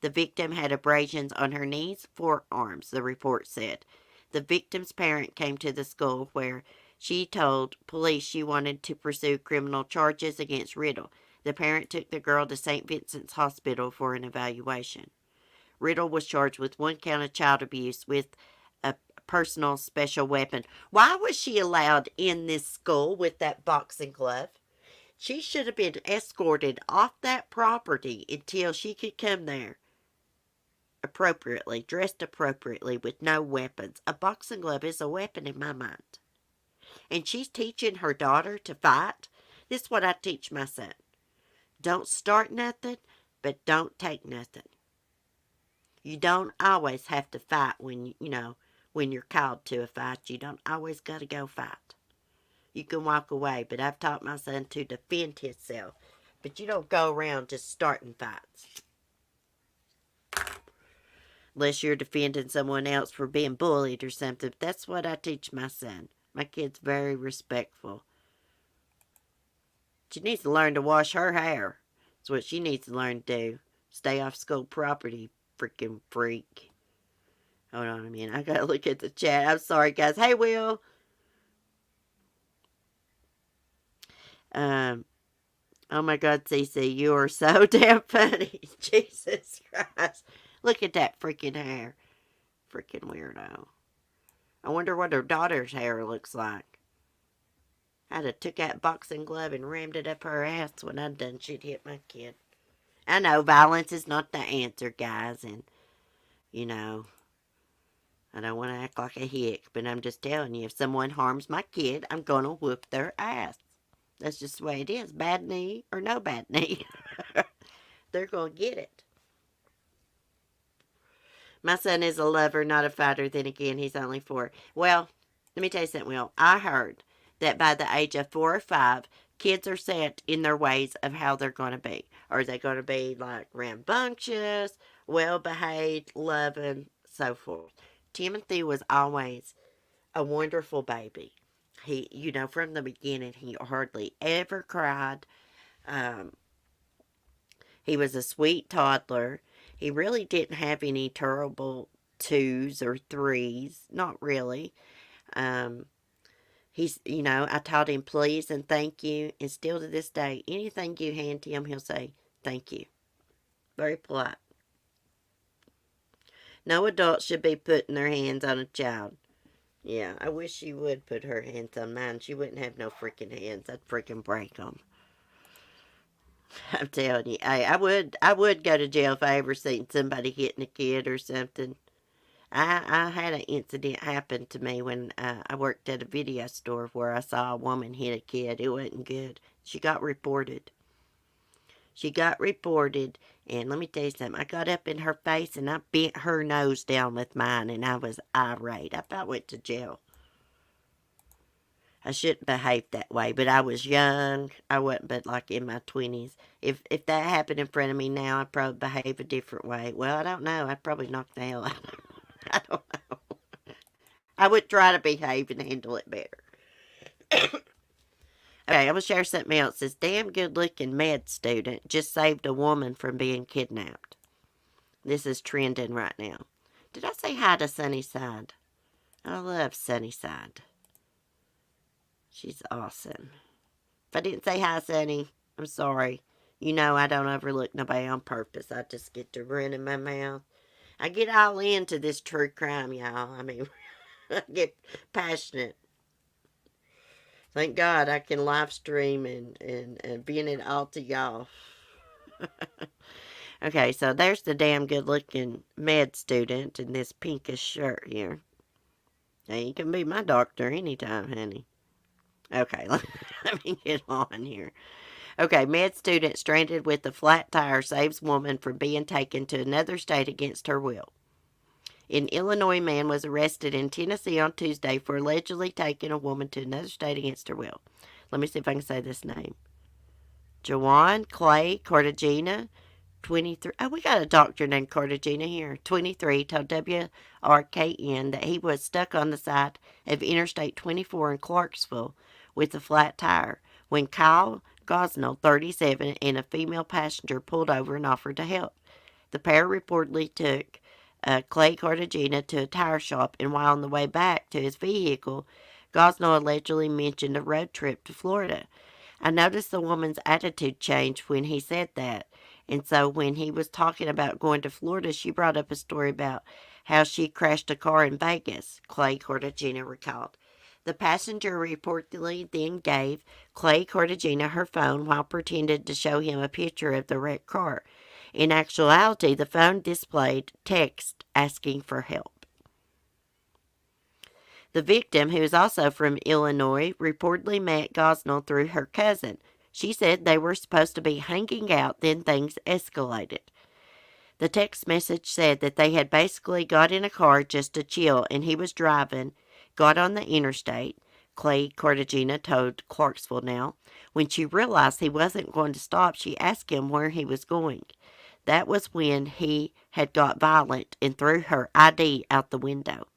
The victim had abrasions on her knees, forearms, the report said. The victim's parent came to the school where she told police she wanted to pursue criminal charges against Riddle. The parent took the girl to St. Vincent's Hospital for an evaluation. Riddle was charged with 1 count of child abuse with a personal special weapon. Why was she allowed in this school with that boxing glove? She should have been escorted off that property until she could come there appropriately, dressed appropriately, with no weapons. A boxing glove is a weapon in my mind. And she's teaching her daughter to fight. This is what I teach my son. Don't start nothing, but don't take nothing. You don't always have to fight when you're called to a fight. You don't always got to go fight. You can walk away, but I've taught my son to defend himself. But you don't go around just starting fights. Unless you're defending someone else for being bullied or something. That's what I teach my son. My kid's very respectful. She needs to learn to wash her hair. That's what she needs to learn to do. Stay off school property, freaking freak. Hold on a minute. I gotta look at the chat. I'm sorry, guys. Hey, Will. Oh my God, Cece, you are so damn funny. Jesus Christ. Look at that freaking hair. Freaking weirdo. I wonder what her daughter's hair looks like. I'd have took that boxing glove and rammed it up her ass when I'd done she'd hit my kid. I know violence is not the answer, guys, and, I don't want to act like a hick, but I'm just telling you, if someone harms my kid, I'm going to whoop their ass. That's just the way it is. Bad knee or no bad knee. They're going to get it. My son is a lover, not a fighter. Then again, he's only 4. Well, let me tell you something, Will. I heard that by the age of 4 or 5, kids are set in their ways of how they're going to be. Are they going to be like rambunctious, well-behaved, loving, so forth? Timothy was always a wonderful baby. He, from the beginning, he hardly ever cried. Um, he was a sweet toddler. He really didn't have any terrible 2s or 3s. Not really. Um, I taught him please and thank you. And still to this day, anything you hand to him, he'll say thank you. Very polite. No adult should be putting their hands on a child. Yeah, I wish she would put her hands on mine. She wouldn't have no freaking hands. I'd freaking break them. I'm telling you, hey, I would go to jail if I ever seen somebody hitting a kid or something. I had an incident happen to me when I worked at a video store where I saw a woman hit a kid. It wasn't good. She got reported. And let me tell you something. I got up in her face and I bent her nose down with mine, and I was irate. I about went to jail. I shouldn't behave that way, but I was young. I wasn't but like in my 20s. If that happened in front of me now, I'd probably behave a different way. Well, I don't know. I'd probably knock the hell out of her. I don't know. I would try to behave and handle it better. Okay, I'm going to share something else. This damn good-looking med student just saved a woman from being kidnapped. This is trending right now. Did I say hi to Sunnyside? I love Sunnyside. She's awesome. If I didn't say hi, Sunny, I'm sorry. You know I don't overlook nobody on purpose. I just get to running my mouth. I get all into this true crime, y'all. I mean, I get passionate. Thank God I can live stream and be in it all to y'all. Okay, so there's the damn good looking med student in this pinkish shirt here. Now, you can be my doctor anytime, honey. Okay, let me get on here. Okay, med student stranded with a flat tire saves woman from being taken to another state against her will. An Illinois man was arrested in Tennessee on Tuesday for allegedly taking a woman to another state against her will. Let me see if I can say this name. Jawan Clay Cartagena, 23. Oh, we got a doctor named Cartagena here. 23 told WRKN that he was stuck on the side of Interstate 24 in Clarksville with a flat tire when Kyle Gosnell, 37, and a female passenger pulled over and offered to help. The pair reportedly took Clay Cartagena to a tire shop, and while on the way back to his vehicle, Gosnell allegedly mentioned a road trip to Florida. I noticed the woman's attitude changed when he said that, and so when he was talking about going to Florida, she brought up a story about how she crashed a car in Vegas, Clay Cartagena recalled. The passenger reportedly then gave Clay Cartagena her phone while pretending to show him a picture of the wrecked car. In actuality, the phone displayed text asking for help. The victim, who is also from Illinois, reportedly met Gosnell through her cousin. She said they were supposed to be hanging out, then things escalated. The text message said that they had basically got in a car just to chill, and he was driving, got on the interstate. Clay Cartagena told Clarksville Now. When she realized he wasn't going to stop, she asked him where he was going. That was when he had got violent and threw her ID out the window.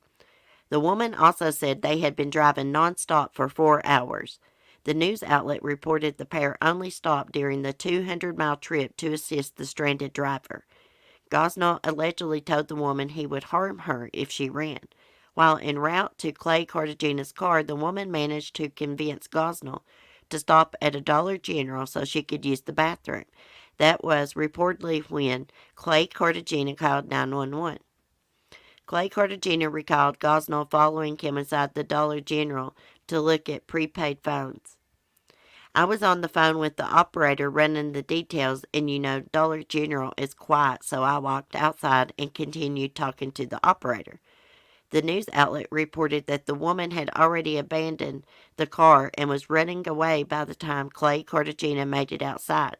The woman also said they had been driving nonstop for 4 hours. The news outlet reported the pair only stopped during the 200-mile trip to assist the stranded driver. Gosnell allegedly told the woman he would harm her if she ran. While en route to Clay Cartagena's car, the woman managed to convince Gosnell to stop at a Dollar General so she could use the bathroom. That was reportedly when Clay Cartagena called 911. Clay Cartagena recalled Gosnell following him inside the Dollar General to look at prepaid phones. I was on the phone with the operator running the details, and Dollar General is quiet, so I walked outside and continued talking to the operator. The news outlet reported that the woman had already abandoned the car and was running away by the time Clay Cartagena made it outside.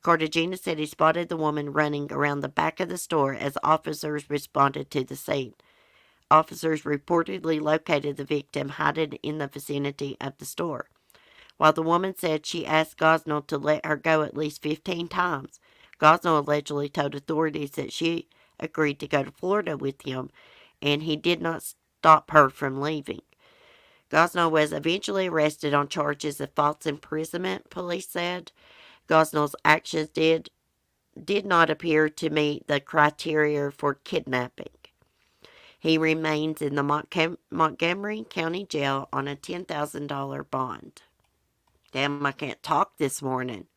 Cartagena said he spotted the woman running around the back of the store as officers responded to the scene. Officers reportedly located the victim hiding in the vicinity of the store. While the woman said she asked Gosnell to let her go at least 15 times, Gosnell allegedly told authorities that she agreed to go to Florida with him, and he did not stop her from leaving. Gosnell was eventually arrested on charges of false imprisonment, police said. Gosnell's actions did not appear to meet the criteria for kidnapping. He remains in the Montgomery County Jail on a $10,000 bond. Damn, I can't talk this morning.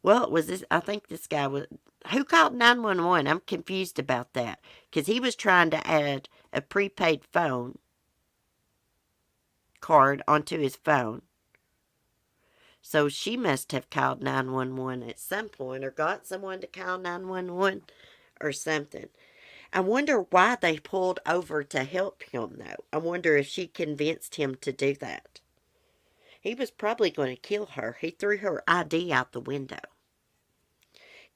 Well, I think this guy was, who called 911? I'm confused about that. Because he was trying to add a prepaid phone card onto his phone. So she must have called 911 at some point or got someone to call 911 or something. I wonder why they pulled over to help him, though. I wonder if she convinced him to do that. He was probably going to kill her. He threw her ID out the window.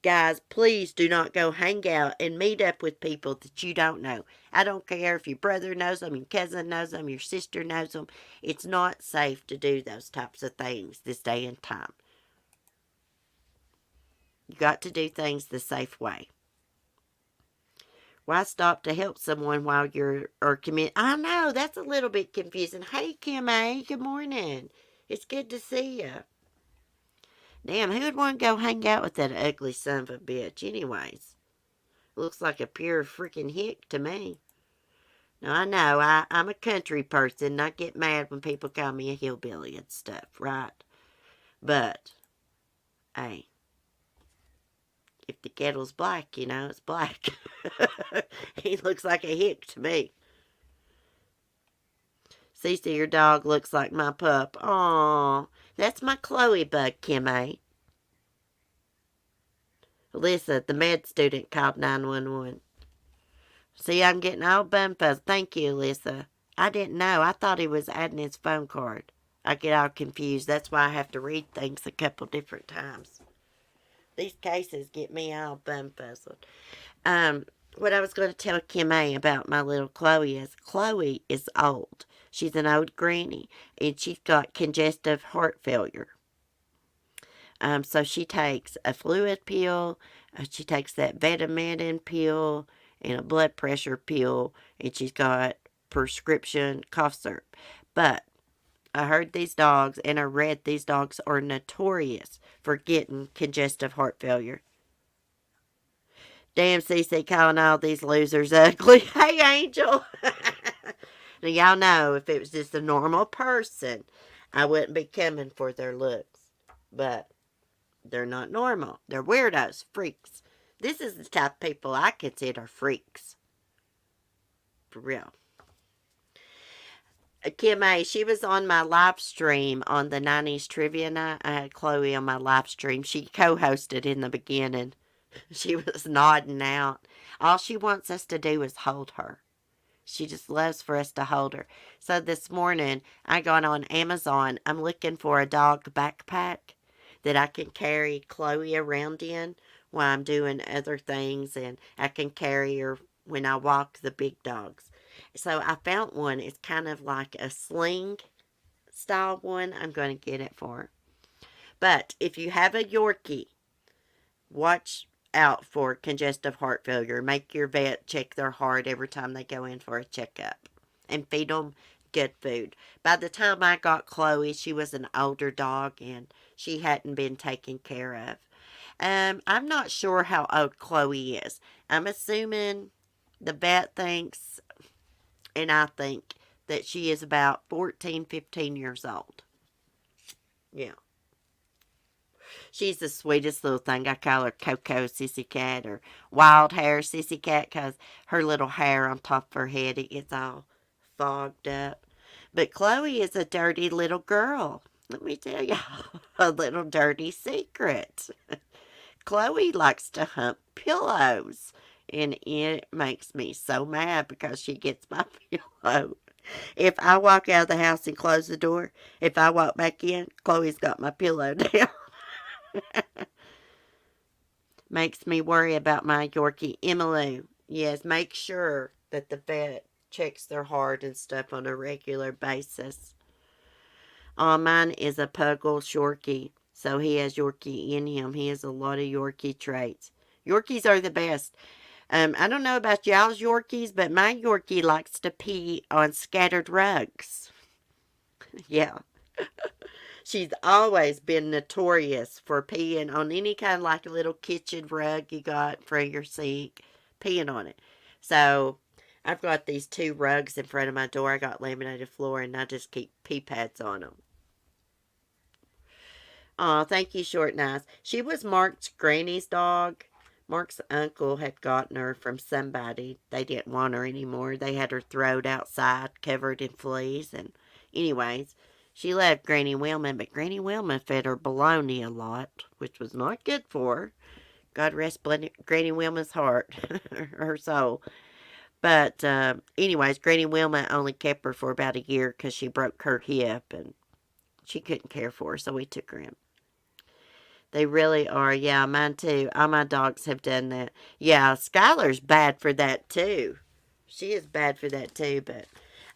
Guys, please do not go hang out and meet up with people that you don't know. I don't care if your brother knows them, your cousin knows them, your sister knows them. It's not safe to do those types of things this day and time. You got to do things the safe way. Why stop to help someone while you're committing? I know, that's a little bit confusing. Hey, Kim A., good morning. It's good to see you. Damn, who would want to go hang out with that ugly son of a bitch anyways? Looks like a pure freaking hick to me. Now, I know, I'm a country person, and I get mad when people call me a hillbilly and stuff, right? But, hey, if the kettle's black, it's black. He looks like a hick to me. Cece, your dog looks like my pup. Aw, that's my Chloe bug, Kim A. Alyssa, the med student, called 911. See, I'm getting all bumfuzzed. Thank you, Alyssa. I didn't know. I thought he was adding his phone card. I get all confused. That's why I have to read things a couple different times. These cases get me all bumfuzzled. What I was going to tell Kim A about my little Chloe is old. She's an old granny, and she's got congestive heart failure. So she takes a fluid pill, she takes that Vetamedin pill, and a blood pressure pill, and she's got prescription cough syrup. But I heard these dogs, and I read these dogs are notorious for getting congestive heart failure. Damn, CC calling all these losers ugly. Hey, Angel. Now, y'all know if it was just a normal person, I wouldn't be coming for their looks. But they're not normal. They're weirdos, freaks. This is the type of people I consider freaks. For real. Kim A., she was on my live stream on the 90s Trivia Night. I had Chloe on my live stream. She co-hosted in the beginning. She was nodding out. All she wants us to do is hold her. She just loves for us to hold her. So this morning, I got on Amazon. I'm looking for a dog backpack that I can carry Chloe around in while I'm doing other things. And I can carry her when I walk the big dogs. So I found one. It's kind of like a sling style one. I'm going to get it for her. But if you have a Yorkie, watch out for congestive heart failure. Make your vet check their heart every time they go in for a checkup. And feed them good food. By the time I got Chloe, she was an older dog and she hadn't been taken care of. I'm not sure how old Chloe is. I'm assuming the vet thinks, and I think, that she is about 14, 15 years old. Yeah. She's the sweetest little thing. I call her Coco Sissy Cat or Wild Hair Sissy Cat because her little hair on top of her head, it gets all fogged up. But Chloe is a dirty little girl. Let me tell you a little dirty secret. Chloe likes to hump pillows. And it makes me so mad because she gets my pillow. If I walk out of the house and close the door, if I walk back in, Chloe's got my pillow down. Makes me worry about my Yorkie. Emily, yes, make sure that the vet checks their heart and stuff on a regular basis. Mine is a Puggle Yorkie, so he has Yorkie in him. He has a lot of Yorkie traits. Yorkies are the best. I don't know about y'all's Yorkies, but my Yorkie likes to pee on scattered rugs. Yeah. She's always been notorious for peeing on any kind of like a little kitchen rug you got for your sink, peeing on it. So I've got these two rugs in front of my door. I got laminated floor and I just keep pee pads on them. Oh, thank you, Short Nice. She was Mark's granny's dog. Mark's uncle had gotten her from somebody. They didn't want her anymore. They had her thrown outside, covered in fleas. And anyways, she loved Granny Wilma, but Granny Wilma fed her bologna a lot, which was not good for her. God rest Granny Wilma's heart, her soul. But anyways, Granny Wilma only kept her for about a year because she broke her hip and she couldn't care for her, so we took her in. They really are. Yeah, mine too. All my dogs have done that. Yeah, Skylar's bad for that too. She is bad for that too, but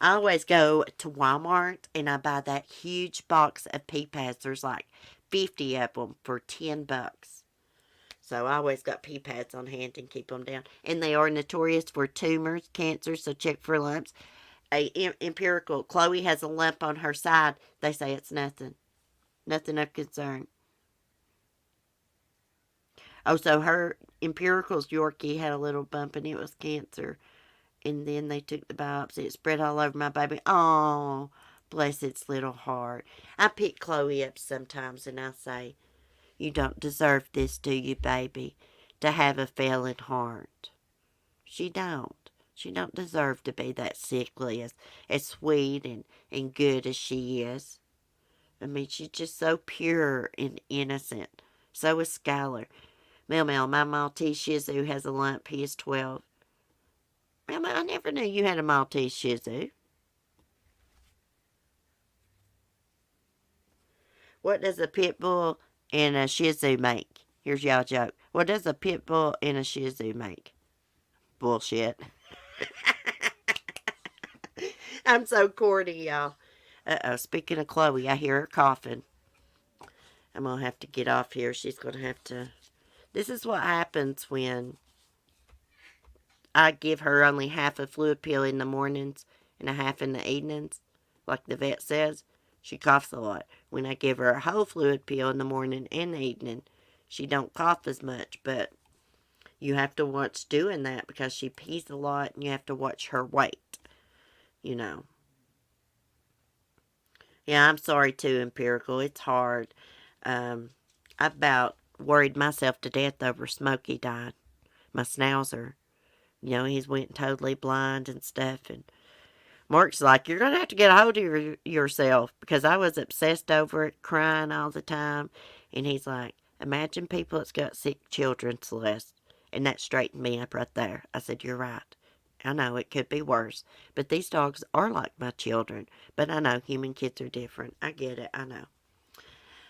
I always go to Walmart and I buy that huge box of pee pads. There's like 50 of them for $10. So I always got pee pads on hand and keep them down. And they are notorious for tumors, cancer, so check for lumps. Empirical, Chloe has a lump on her side. They say it's nothing. Nothing of concern. Oh, so her Empirical's Yorkie had a little bump and it was cancer. And then they took the biopsy. It spread all over my baby. Oh, bless its little heart. I pick Chloe up sometimes and I say, you don't deserve this, do you, baby? To have a failing heart. She don't. She don't deserve to be that sickly as sweet and good as she is. I mean, she's just so pure and innocent. So is Skylar. Mel, my Maltese Shih Tzu has a lump. He is 12. Mel, I never knew you had a Maltese Shih Tzu. What does a pit bull and a Shih Tzu make? Here's y'all joke. What does a pit bull and a Shih Tzu make? Bullshit. I'm so corny, y'all. Uh-oh, speaking of Chloe, I hear her coughing. I'm going to have to get off here. She's going to have to... This is what happens when I give her only half a fluid pill in the mornings and a half in the evenings. Like the vet says, she coughs a lot. When I give her a whole fluid pill in the morning and the evening, she don't cough as much. But you have to watch doing that because she pees a lot and you have to watch her weight. You know. Yeah, I'm sorry too, Empirical. It's hard. I about worried myself to death over Smokey dying. My schnauzer. You know, he's went totally blind and stuff. And Mark's like, you're going to have to get a hold of yourself. Because I was obsessed over it, crying all the time. And he's like, imagine people that's got sick children, Celeste. And that straightened me up right there. I said, you're right. I know it could be worse. But these dogs are like my children. But I know human kids are different. I get it. I know.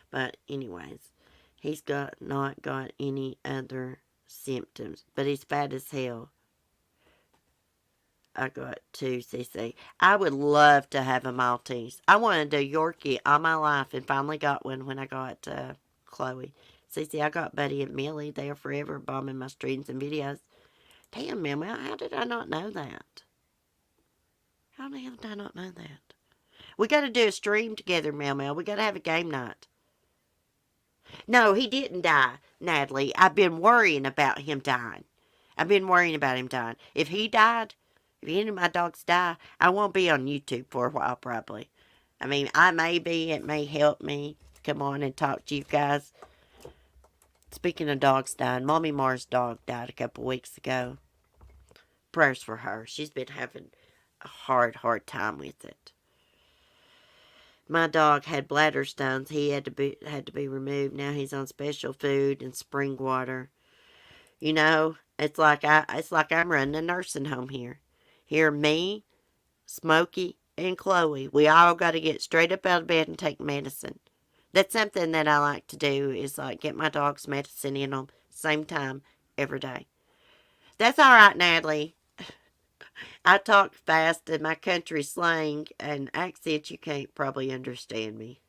But anyways, he's not got any other symptoms. But he's fat as hell. I got 2 CC. I would love to have a Maltese. I wanted a Yorkie all my life and finally got one when I got Chloe. CC, I got Buddy and Millie. They are forever bombing my streams and videos. Damn, man, how did I not know that? How the hell did I not know that? We got to do a stream together, Mel. We got to have a game night. No, he didn't die, Natalie. I've been worrying about him dying. If he died, if any of my dogs die, I won't be on YouTube for a while, probably. I mean, it may help me come on and talk to you guys. Speaking of dogs dying, Mommy Mars' dog died a couple weeks ago. Prayers for her. She's been having a hard time with it. My dog had bladder stones. He had to be removed. Now he's on special food and spring water. You know, It's like I'm running a nursing home here. Here, me, Smokey, and Chloe, we all got to get straight up out of bed and take medicine. That's something that I like to do is like get my dog's medicine in them same time every day. That's all right, Natalie. I talk fast in my country slang and accent. You can't probably understand me.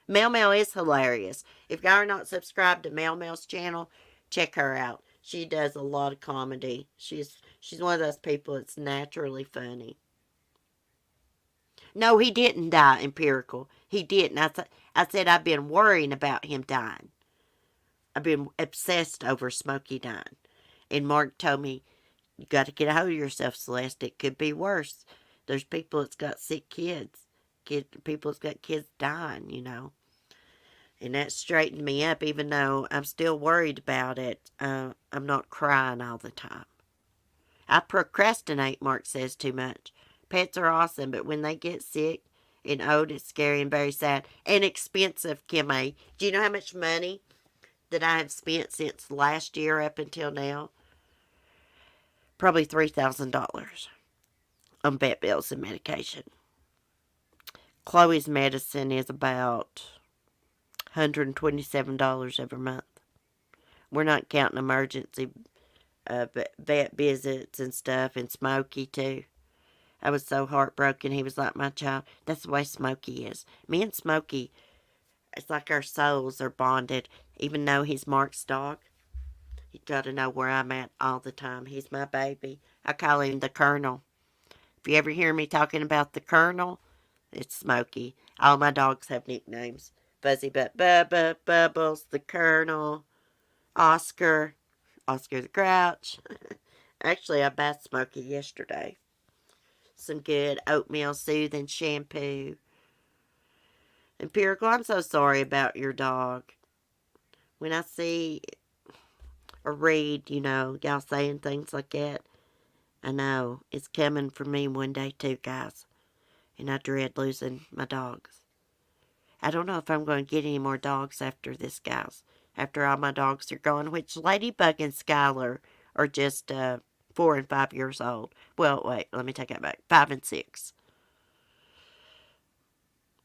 Mel Mel is hilarious. If y'all are not subscribed to Mel Mel's channel, check her out. She does a lot of comedy. She's one of those people that's naturally funny. No, he didn't die, Empirical. He didn't. I said I've been worrying about him dying. I've been obsessed over Smokey dying. And Mark told me, you got to get a hold of yourself, Celeste. It could be worse. There's people that's got sick kids. People that's got kids dying, And that straightened me up, even though I'm still worried about it. I'm not crying all the time. I procrastinate, Mark says, too much. Pets are awesome, but when they get sick and old, it's scary and very sad. And expensive, Kim A. Do you know how much money that I have spent since last year up until now? Probably $3,000 on vet bills and medication. Chloe's medicine is about $127 every month. We're not counting emergency vet visits and stuff, and Smokey too. I was so heartbroken. He was like my child. That's the way Smokey is. Me and Smokey, it's like our souls are bonded. Even though he's Mark's dog, you got to know where I'm at all the time. He's my baby. I call him the Colonel. If you ever hear me talking about the Colonel, it's Smokey. All my dogs have nicknames. Fuzzy Butt Bubba, Bubbles, the Colonel, Oscar, Oscar the Grouch. Actually, I bathed Smokey yesterday. Some good oatmeal soothing shampoo. Empirical, I'm so sorry about your dog. When I see or read, y'all saying things like that, I know it's coming for me one day too, guys. And I dread losing my dogs. I don't know if I'm going to get any more dogs after this, guys. After all my dogs are gone, which Ladybug and Skylar are just 4 and 5 years old. Well, wait, let me take that back. 5 and 6.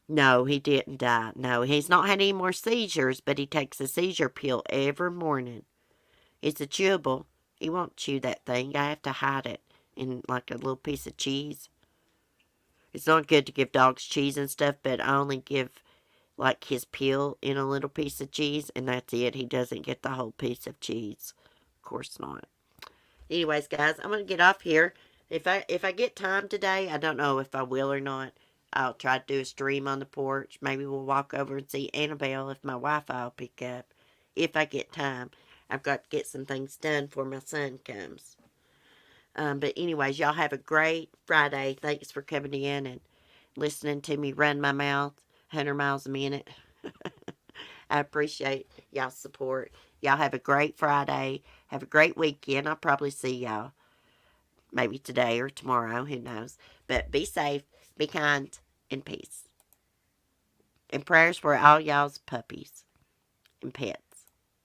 No, he didn't die. No, he's not had any more seizures, but he takes a seizure pill every morning. It's a chewable. He won't chew that thing. I have to hide it in like a little piece of cheese. It's not good to give dogs cheese and stuff, but I only give like his pill in a little piece of cheese, and that's it. He doesn't get the whole piece of cheese. Of course not. Anyways, guys, I'm gonna get off here. If I get time today, I don't know if I will or not. I'll try to do a stream on the porch. Maybe we'll walk over and see Annabelle if my Wi-Fi will pick up. If I get time. I've got to get some things done before my son comes. But anyways, y'all have a great Friday. Thanks for coming in and listening to me run my mouth 100 miles a minute. I appreciate y'all's support. Y'all have a great Friday. Have a great weekend. I'll probably see y'all maybe today or tomorrow. Who knows? But be safe, be kind, and peace. And prayers for all y'all's puppies and pets.